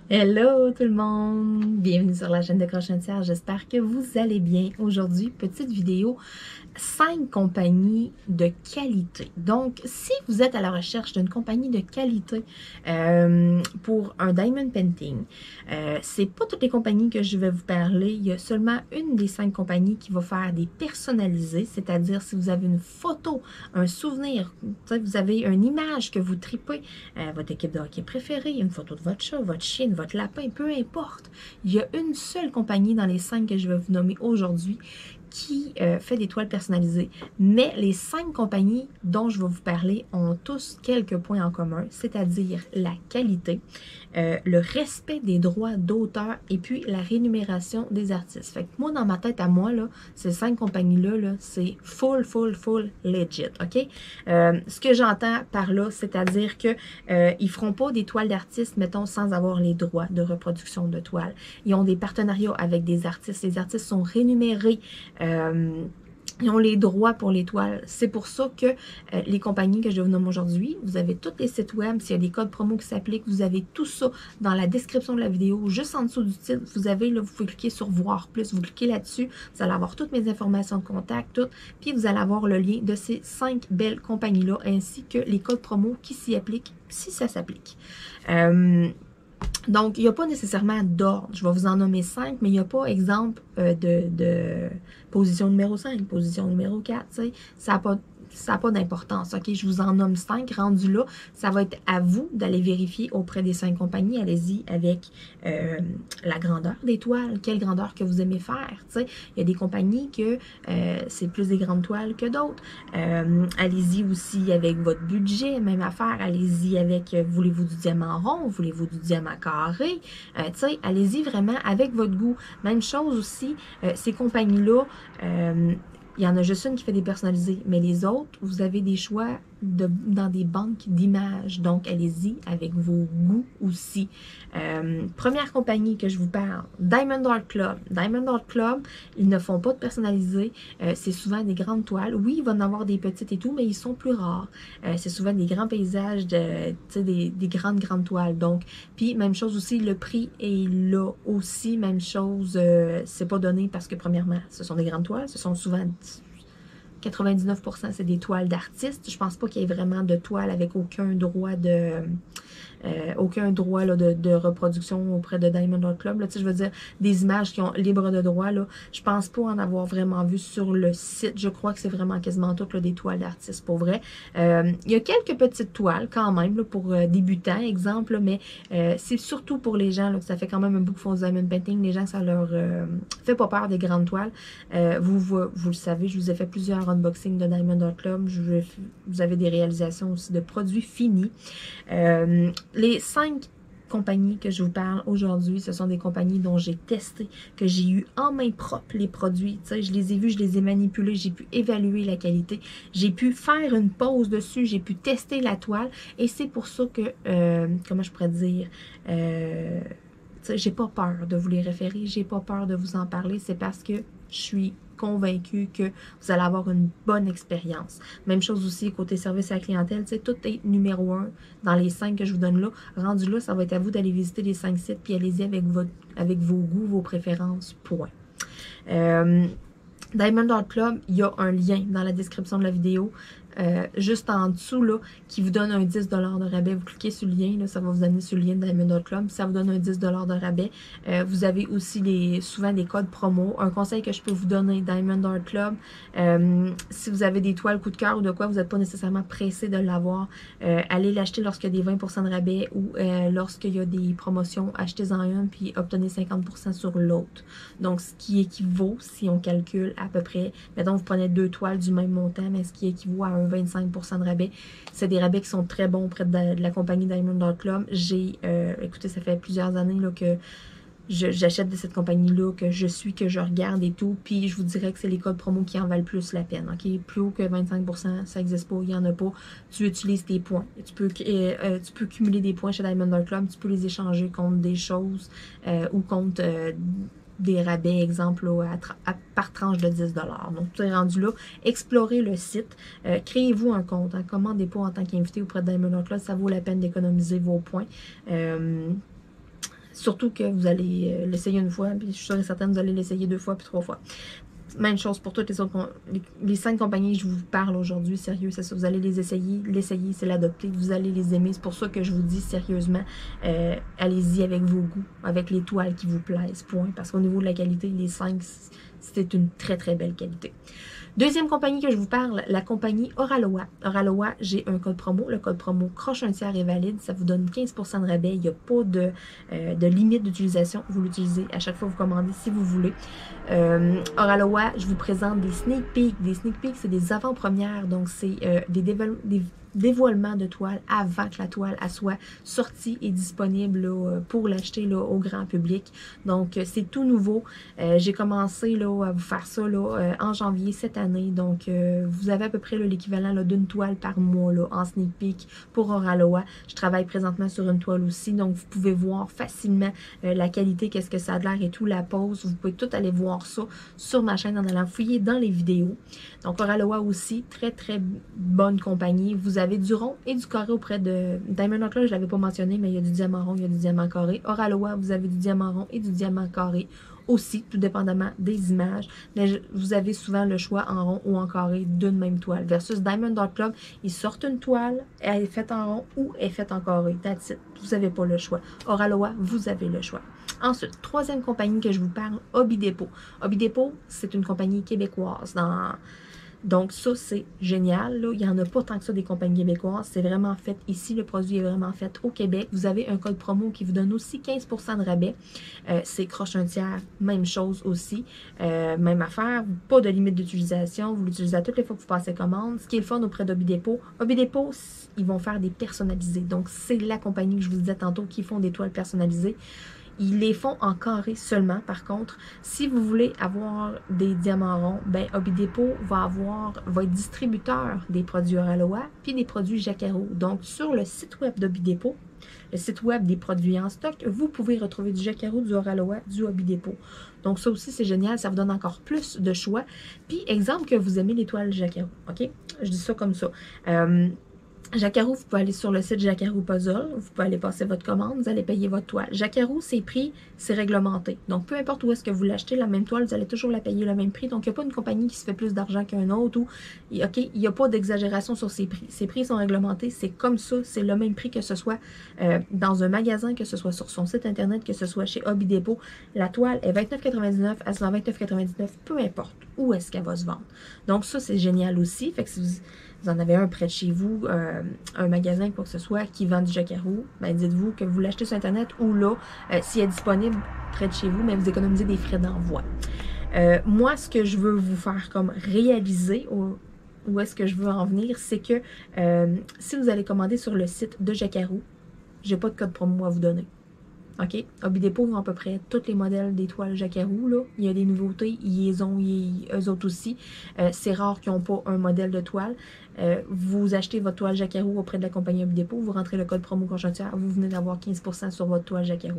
Hello tout le monde! Bienvenue sur la chaîne de Crochetière. J'espère que vous allez bien. Aujourd'hui, petite vidéo, 5 compagnies de qualité. Donc, si vous êtes à la recherche d'une compagnie de qualité pour un diamond painting, c'est pas toutes les compagnies que je vais vous parler. Il y a seulement une des 5 compagnies qui va faire des personnalisés, c'est-à-dire si vous avez une photo, un souvenir, vous avez une image que vous tripez, votre équipe de hockey préférée, une photo de votre chat, votre chien, votre lapin, peu importe. Il y a une seule compagnie dans les 5 que je vais vous nommer aujourd'hui qui fait des toiles personnalisées. Mais les 5 compagnies dont je vais vous parler ont tous quelques points en commun, c'est-à-dire la qualité, le respect des droits d'auteur et puis la rémunération des artistes. Fait que moi, dans ma tête à moi, là, ces 5 compagnies-là, là, c'est full legit, OK? Ce que j'entends par là, c'est-à-dire que ils feront pas des toiles d'artistes, mettons, sans avoir les droits de reproduction de toiles. Ils ont des partenariats avec des artistes. Les artistes sont rémunérés. Ils ont les droits pour les toiles. C'est pour ça que les compagnies que je vous nomme aujourd'hui, vous avez tous les sites web, s'il y a des codes promo qui s'appliquent, vous avez tout ça dans la description de la vidéo, juste en dessous du titre, vous avez, là, vous pouvez cliquer sur voir plus, vous cliquez là-dessus, vous allez avoir toutes mes informations de contact, tout, puis vous allez avoir le lien de ces 5 belles compagnies-là, ainsi que les codes promo qui s'y appliquent, si ça s'applique. Donc, il n'y a pas nécessairement d'ordre. Je vais vous en nommer 5, mais il n'y a pas exemple de position numéro 5, position numéro 4. Tu sais. Ça n'a pas d'importance. OK? Je vous en nomme 5. Rendu là, ça va être à vous d'aller vérifier auprès des 5 compagnies. Allez-y avec la grandeur des toiles. Quelle grandeur que vous aimez faire. Tu sais. Il y a des compagnies que c'est plus des grandes toiles que d'autres. Allez-y aussi avec votre budget. Même affaire. Allez-y avec, voulez-vous du diamant rond? Voulez-vous du diamant carré? Tu sais, allez-y vraiment avec votre goût. Même chose aussi, ces compagnies-là, il y en a juste une qui fait des personnalisés, mais les autres, vous avez des choix dans des banques d'images. Donc, allez-y avec vos goûts aussi. Première compagnie que je vous parle, Diamond Art Club. Diamond Art Club, ils ne font pas de personnalisés. C'est souvent des grandes toiles. Oui, il va en avoir des petites et tout, mais ils sont plus rares. C'est souvent des grands paysages, des grandes toiles. Donc, puis, même chose aussi, le prix est là aussi. Même chose, c'est pas donné parce que, premièrement, ce sont des grandes toiles. Ce sont souvent 99%, c'est des toiles d'artistes. Je pense pas qu'il y ait vraiment de toiles avec aucun droit de reproduction auprès de Diamond Art Club. Là, je veux dire, des images qui ont libre de droit, là, je pense pas en avoir vraiment vu sur le site. Je crois que c'est vraiment quasiment toutes là, des toiles d'artistes, pour vrai. Il y a quelques petites toiles quand même là, pour débutants, exemple, là, mais c'est surtout pour les gens là, que ça fait quand même un bout de fond diamond painting, les gens que ça leur fait pas peur des grandes toiles. Vous le savez, je vous ai fait plusieurs unboxings de Diamond Art Club. Vous avez des réalisations aussi de produits finis. Les 5 compagnies que je vous parle aujourd'hui, ce sont des compagnies dont j'ai testé, que j'ai eu en main propre les produits. Tu sais, je les ai vus, je les ai manipulés, j'ai pu évaluer la qualité, j'ai pu faire une pause dessus, j'ai pu tester la toile et c'est pour ça que, comment je pourrais dire, j'ai pas peur de vous les référer, j'ai pas peur de vous en parler, c'est parce que je suis convaincue que vous allez avoir une bonne expérience. Même chose aussi côté service à la clientèle, tout est numéro 1 dans les 5 que je vous donne là. Rendu là, ça va être à vous d'aller visiter les 5 sites puis allez-y avec vos goûts, vos préférences, point. Diamond Art Club, il y a un lien dans la description de la vidéo. Juste en dessous, là, qui vous donne un 10$ de rabais. Vous cliquez sur le lien, là, ça va vous amener sur le lien de Diamond Art Club. Ça vous donne un 10$ de rabais. Vous avez aussi souvent des codes promo. Un conseil que je peux vous donner, Diamond Art Club, si vous avez des toiles coup de cœur ou de quoi, vous n'êtes pas nécessairement pressé de l'avoir. Allez l'acheter lorsqu'il y a des 20% de rabais ou lorsqu'il y a des promotions, achetez-en une puis obtenez 50% sur l'autre. Donc, ce qui équivaut, si on calcule à peu près, mettons, vous prenez 2 toiles du même montant, mais ce qui équivaut à un 25% de rabais. C'est des rabais qui sont très bons auprès de la compagnie Diamond Art Club. Écoutez, ça fait plusieurs années là, que j'achète de cette compagnie-là, que je regarde et tout, puis je vous dirais que c'est les codes promo qui en valent plus la peine, OK? Plus haut que 25%, ça n'existe pas, il n'y en a pas. Tu utilises tes points. Tu peux cumuler des points chez Diamond Art Club, tu peux les échanger contre des choses ou contre des rabais, exemple, là, par tranche de 10$. Donc, tout est rendu là. Explorez le site. Créez-vous un compte. Hein. Commandez pas en tant qu'invité auprès de Diamond Art Club. Ça vaut la peine d'économiser vos points. Surtout que vous allez l'essayer une fois, puis je suis sûre et certaine que vous allez l'essayer 2 fois puis 3 fois. Même chose pour toutes les autres, les 5 compagnies que je vous parle aujourd'hui, sérieux, c'est ça, vous allez les essayer, c'est l'adopter, vous allez les aimer, c'est pour ça que je vous dis sérieusement, allez-y avec vos goûts, avec les toiles qui vous plaisent, point, parce qu'au niveau de la qualité, les 5, c'est une très très belle qualité. Deuxième compagnie que je vous parle, la compagnie Oraloa. Oraloa, j'ai un code promo. Le code promo Croche un tiers est valide. Ça vous donne 15% de rabais. Il n'y a pas de limite d'utilisation. Vous l'utilisez à chaque fois que vous commandez si vous voulez. Oraloa, je vous présente des sneak peeks. Des sneak peeks, c'est des avant-premières. Donc, c'est des dévoilement de toile avant que la toile soit sortie et disponible là, pour l'acheter au grand public. Donc, c'est tout nouveau. J'ai commencé là, à vous faire ça là, en janvier cette année. Donc, vous avez à peu près l'équivalent d'une toile par mois là, en sneak peek pour Oraloa. Je travaille présentement sur une toile aussi. Donc, vous pouvez voir facilement la qualité, qu'est-ce que ça a l'air et tout, la pose. Vous pouvez tout aller voir ça sur ma chaîne en allant fouiller dans les vidéos. Donc, Oraloa aussi, très, très bonne compagnie. Vous avez du rond et du carré auprès de Diamond Art Club, je ne l'avais pas mentionné, mais il y a du diamant rond, il y a du diamant carré. Oraloa, vous avez du diamant rond et du diamant carré aussi, tout dépendamment des images. Mais vous avez souvent le choix en rond ou en carré d'une même toile. Versus Diamond Art Club, ils sortent une toile, elle est faite en rond ou elle est faite en carré. That's it. Vous n'avez pas le choix. Oraloa, vous avez le choix. Ensuite, troisième compagnie que je vous parle, Hobby Depot. Hobby Depot, c'est une compagnie québécoise. Donc ça, c'est génial. Là. Il n'y en a pas tant que ça des compagnies québécoises. C'est vraiment fait ici. Le produit est vraiment fait au Québec. Vous avez un code promo qui vous donne aussi 15% de rabais. C'est Croche un tiers. Même chose aussi. Même affaire. Pas de limite d'utilisation. Vous l'utilisez à toutes les fois que vous passez commande. Ce qui est le fun auprès d'Hobby Depot. Hobby Depot, ils vont faire des personnalisés. Donc c'est la compagnie que je vous disais tantôt qui font des toiles personnalisées. Ils les font en carré seulement. Par contre, si vous voulez avoir des diamants ronds, ben Hobby Depot va être distributeur des produits Oraloa puis des produits Jacquard. Donc, sur le site web d'Hobby Depot, le site web des produits en stock, vous pouvez retrouver du Jacquard, du Oraloa, du Hobby Depot. Donc, ça aussi, c'est génial. Ça vous donne encore plus de choix. Puis, exemple que vous aimez les toiles Jacquard. OK? Je dis ça comme ça. Jacquard, vous pouvez aller sur le site Jacquard Puzzle, vous pouvez aller passer votre commande, vous allez payer votre toile. Jacquard, c'est prix, c'est réglementé. Donc, peu importe où est-ce que vous l'achetez, la même toile, vous allez toujours la payer le même prix. Donc, il n'y a pas une compagnie qui se fait plus d'argent qu'un autre ou, OK, il n'y a pas d'exagération sur ces prix. Ces prix sont réglementés, c'est comme ça, c'est le même prix que ce soit dans un magasin, que ce soit sur son site internet, que ce soit chez Hobby Depot. La toile est 29,99, elle se vend 29,99, peu importe où est-ce qu'elle va se vendre. Donc, ça, c'est génial aussi. Fait que si vous en avez un près de chez vous, un magasin, quoi que ce soit, qui vend du Jacquard, ben dites-vous que vous l'achetez sur Internet ou là, s'il est disponible près de chez vous, mais vous économisez des frais d'envoi. Moi, ce que je veux vous faire comme réaliser, où est-ce que je veux en venir, c'est que si vous allez commander sur le site de Jacquard, j'ai pas de code promo à vous donner. OK? Hobby Depot ont à peu près tous les modèles des toiles Jacquard, là. Il y a des nouveautés, ils les ont, eux autres aussi. C'est rare qu'ils n'ont pas un modèle de toile. Vous achetez votre toile Jacquard auprès de la compagnie Hobby Depot, vous rentrez le code promo Croche un tiers, vous venez d'avoir 15% sur votre toile Jacquard.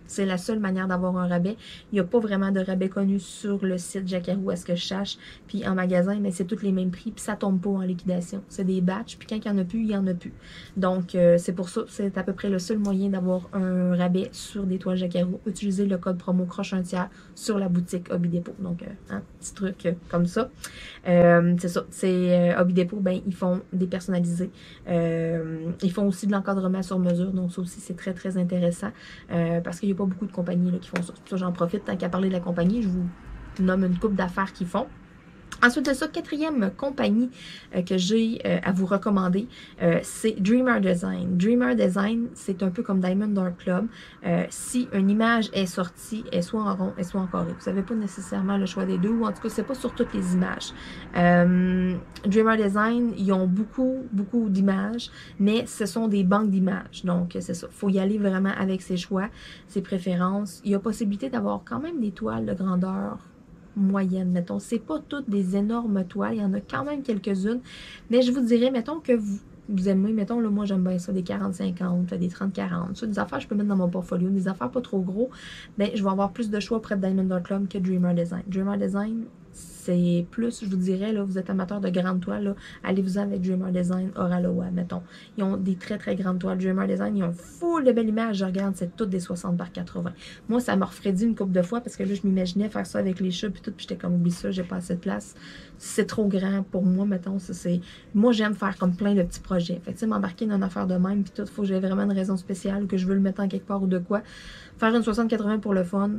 C'est la seule manière d'avoir un rabais. Il n'y a pas vraiment de rabais connu sur le site Jacquard à ce que je cherche. Puis en magasin, mais c'est tous les mêmes prix. Puis ça tombe pas en liquidation. C'est des batchs. Puis quand il n'y en a plus, il n'y en a plus. Donc c'est pour ça, c'est à peu près le seul moyen d'avoir un rabais sur des toiles Jacquard. Utilisez le code promo Croche un tiers sur la boutique Hobby Depot. Donc petit truc comme ça. C'est ça. C'est Hobby Depot, ben ils font des personnalisés. Ils font aussi de l'encadrement sur mesure. Donc ça aussi, c'est très, très intéressant. Parce qu'il n'y a pas beaucoup de compagnies là, qui font ça. C'est pour ça que j'en profite. Tant qu'à parler de la compagnie, je vous nomme une couple d'affaires qu'ils font. Ensuite de ça, quatrième compagnie que j'ai à vous recommander, c'est Dreamer Design. Dreamer Design, c'est un peu comme Diamond Art Club. Si une image est sortie, elle soit en rond, elle soit en carré. Vous n'avez pas nécessairement le choix des deux, ou en tout cas, c'est pas sur toutes les images. Dreamer Design, ils ont beaucoup d'images, mais ce sont des banques d'images. Donc, c'est ça. Il faut y aller vraiment avec ses choix, ses préférences. Il y a possibilité d'avoir quand même des toiles de grandeur moyenne, mettons. C'est pas toutes des énormes toiles, il y en a quand même quelques-unes, mais je vous dirais, mettons que vous aimez, mettons, là, moi j'aime bien ça, des 40-50, des 30-40, ça, des affaires je peux mettre dans mon portfolio, des affaires pas trop gros, ben je vais avoir plus de choix auprès de Diamond Art Club que Dreamer Design. Dreamer Design, c'est plus, je vous dirais, là, vous êtes amateur de grandes toiles, allez-vous-en avec Dreamer Design, Oraloa, mettons. Ils ont des très, très grandes toiles. Dreamer Design, ils ont full de belles images. Je regarde, c'est toutes des 60 par 80. Moi, ça m'a refroidi une couple de fois parce que là, je m'imaginais faire ça avec les chats puis tout, puis j'étais comme, oublie ça, j'ai pas assez de place. C'est trop grand pour moi, mettons. Moi, j'aime faire comme plein de petits projets. Fait que, tu sais, m'embarquer dans une affaire de même, puis tout, faut que j'ai vraiment une raison spéciale, que je veux le mettre en quelque part ou de quoi. Faire une 60-80 pour le fun,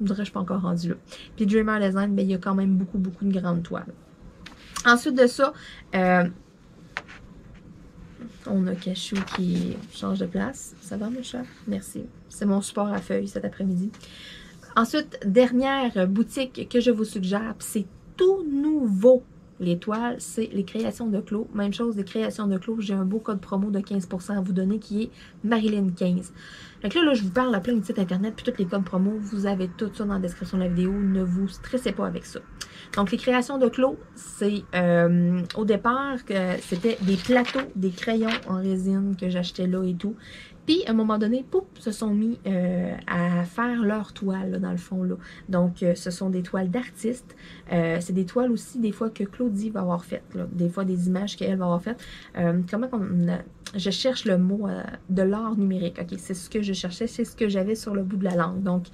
je dirais, je suis pas encore rendue là. Puis Dreamer Design, ben, il y a quand même beaucoup, beaucoup de grandes toiles. Ensuite de ça, on a Cachou qui change de place. Ça va, mon chat? Merci. C'est mon support à feuilles cet après-midi. Ensuite, dernière boutique que je vous suggère, c'est tout nouveau. Les toiles, c'est les créations de Clos. Même chose, les créations de Clos. J'ai un beau code promo de 15% à vous donner qui est Marilyn15. Donc là, je vous parle à plein de sites internet puis tous les codes promo. Vous avez tout ça dans la description de la vidéo. Ne vous stressez pas avec ça. Donc, les créations de Clos, c'est au départ, c'était des plateaux, des crayons en résine que j'achetais là et tout. Puis, à un moment donné, pouf, se sont mis à faire leurs toiles, là, dans le fond. Là. Donc, ce sont des toiles d'artistes. C'est des toiles aussi, des fois, que Claudie va avoir faites. Là. Des fois, des images qu'elle va avoir faites. Je cherche le mot de l'art numérique. OK, c'est ce que je cherchais, c'est ce que j'avais sur le bout de la langue. Donc,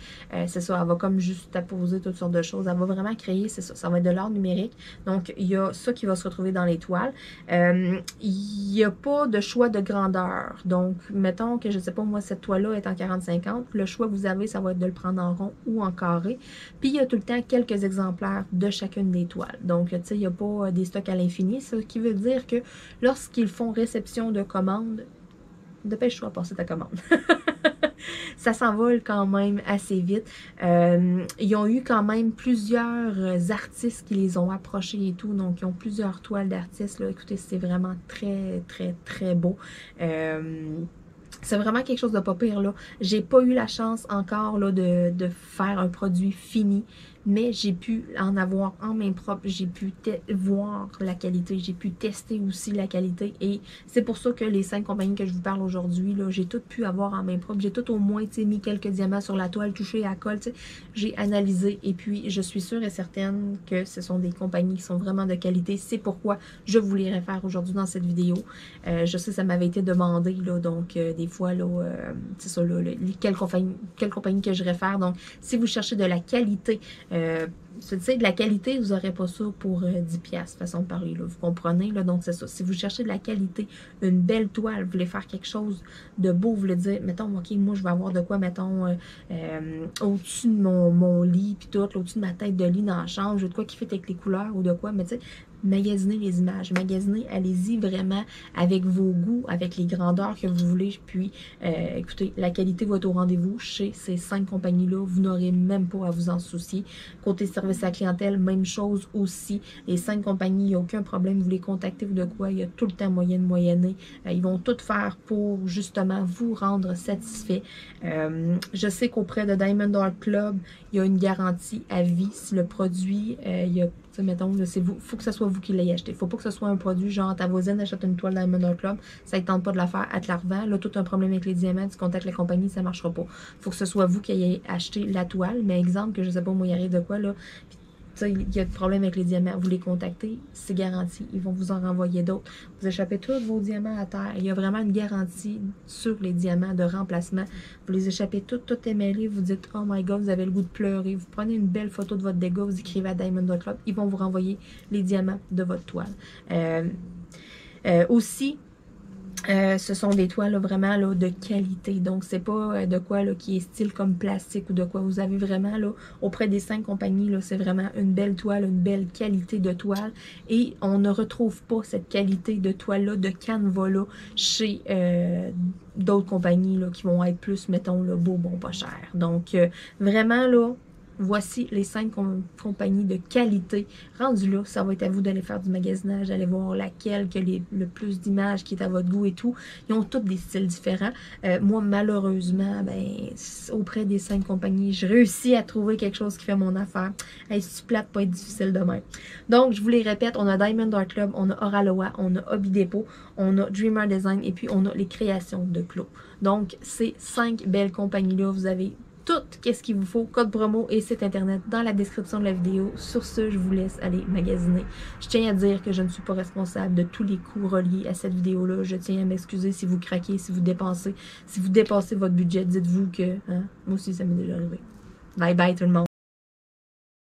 c'est ça, elle va comme juste apposer toutes sortes de choses. Elle va vraiment créer, c'est ça, ça va être de l'art numérique. Donc, il y a ça qui va se retrouver dans les toiles. Il n'y a pas de choix de grandeur. Donc, mettons que, je ne sais pas, moi, cette toile-là est en 40-50. Le choix que vous avez, ça va être de le prendre en rond ou en carré. Puis, il y a tout le temps quelques exemplaires de chacune des toiles. Donc, tu sais, il n'y a pas des stocks à l'infini. Ce qui veut dire que lorsqu'ils font réception de commandes, dépêche-toi à passer ta commande. Ça s'envole quand même assez vite. Ils ont eu quand même plusieurs artistes qui les ont approchés et tout. Donc, ils ont plusieurs toiles d'artistes. Écoutez, c'est vraiment très, très, très beau. C'est vraiment quelque chose de pas pire, là. J'ai pas eu la chance encore, là, de faire un produit fini, mais j'ai pu en avoir en main propre, j'ai pu voir la qualité, j'ai pu tester aussi la qualité, et c'est pour ça que les 5 compagnies que je vous parle aujourd'hui, là, j'ai tout pu avoir en main propre, j'ai tout au moins, tu sais, mis quelques diamants sur la toile, touché à colle, tu sais, j'ai analysé, et puis je suis sûre et certaine que ce sont des compagnies qui sont vraiment de qualité, c'est pourquoi je vous les réfère aujourd'hui dans cette vidéo. Je sais, ça m'avait été demandé, là, donc des fois, là, c'est ça, là, quelle compagnie que je réfère, donc si vous cherchez de la qualité, tu sais, de la qualité, vous n'aurez pas ça pour 10$, façon de parler, là, vous comprenez, là, donc c'est ça. Si vous cherchez de la qualité, une belle toile, vous voulez faire quelque chose de beau, vous voulez dire, mettons, ok, moi, je vais avoir de quoi, mettons, au-dessus de mon lit, puis tout, au-dessus de ma tête de lit dans la chambre, j'ai de quoi qui fait avec les couleurs ou de quoi, mais tu sais, magasinez les images, magasinez, allez-y vraiment avec vos goûts, avec les grandeurs que vous voulez, puis écoutez, la qualité va être au rendez-vous chez ces 5 compagnies-là, vous n'aurez même pas à vous en soucier. Côté service à la clientèle, même chose aussi, les 5 compagnies, il n'y a aucun problème, vous les contactez ou de quoi, il y a tout le temps moyen de moyenner, ils vont tout faire pour justement vous rendre satisfait. Je sais qu'auprès de Diamond Art Club, il y a une garantie à vie si le produit, il y a, mettons, c'est vous, faut que ce soit vous qui l'ayez acheté. Faut pas que ce soit un produit genre ta voisine achète une toile Diamond Art Club, ça ne tente pas de la faire, elle te la revend. Là, tout un problème avec les diamants, tu contactes la compagnie, ça ne marchera pas. Faut que ce soit vous qui ayez acheté la toile. Mais exemple, que je sais pas, moi, il arrive de quoi, là. Il y a des problèmes avec les diamants, vous les contactez, c'est garanti, ils vont vous en renvoyer d'autres. Vous échappez tous vos diamants à terre, il y a vraiment une garantie sur les diamants de remplacement. Vous les échappez tout est mêlé, vous dites « Oh my God, vous avez le goût de pleurer », vous prenez une belle photo de votre dégât, vous écrivez à Diamond Art Club, ils vont vous renvoyer les diamants de votre toile. Aussi, ce sont des toiles là, vraiment là, de qualité. Donc, c'est pas de quoi là, qui est style comme plastique ou de quoi. Vous avez vraiment, là, auprès des 5 compagnies, c'est vraiment une belle toile, une belle qualité de toile. Et on ne retrouve pas cette qualité de toile-là, de canevas-là, chez d'autres compagnies là, qui vont être plus, mettons, là, beau, bon, pas cher. Donc, vraiment, là, voici les 5 compagnies de qualité. Rendu là, ça va être à vous d'aller faire du magasinage, d'aller voir laquelle qui a le plus d'images qui est à votre goût et tout. Ils ont tous des styles différents. Moi, malheureusement, ben, auprès des 5 compagnies, j'ai réussi à trouver quelque chose qui fait mon affaire. Hey, si plate, pas être difficile demain. Donc, je vous les répète, on a Diamond Art Club, on a Oraloa, on a Hobby Depot, on a Dreamer Design et puis on a les créations de Clos. Donc, ces 5 belles compagnies-là, vous avez tout ce qu'il vous faut, code promo et site internet dans la description de la vidéo. Sur ce, je vous laisse aller magasiner. Je tiens à dire que je ne suis pas responsable de tous les coûts reliés à cette vidéo-là. Je tiens à m'excuser si vous craquez, si vous dépensez. Si vous dépassez votre budget, dites-vous que moi aussi ça m'est déjà arrivé. Bye bye tout le monde.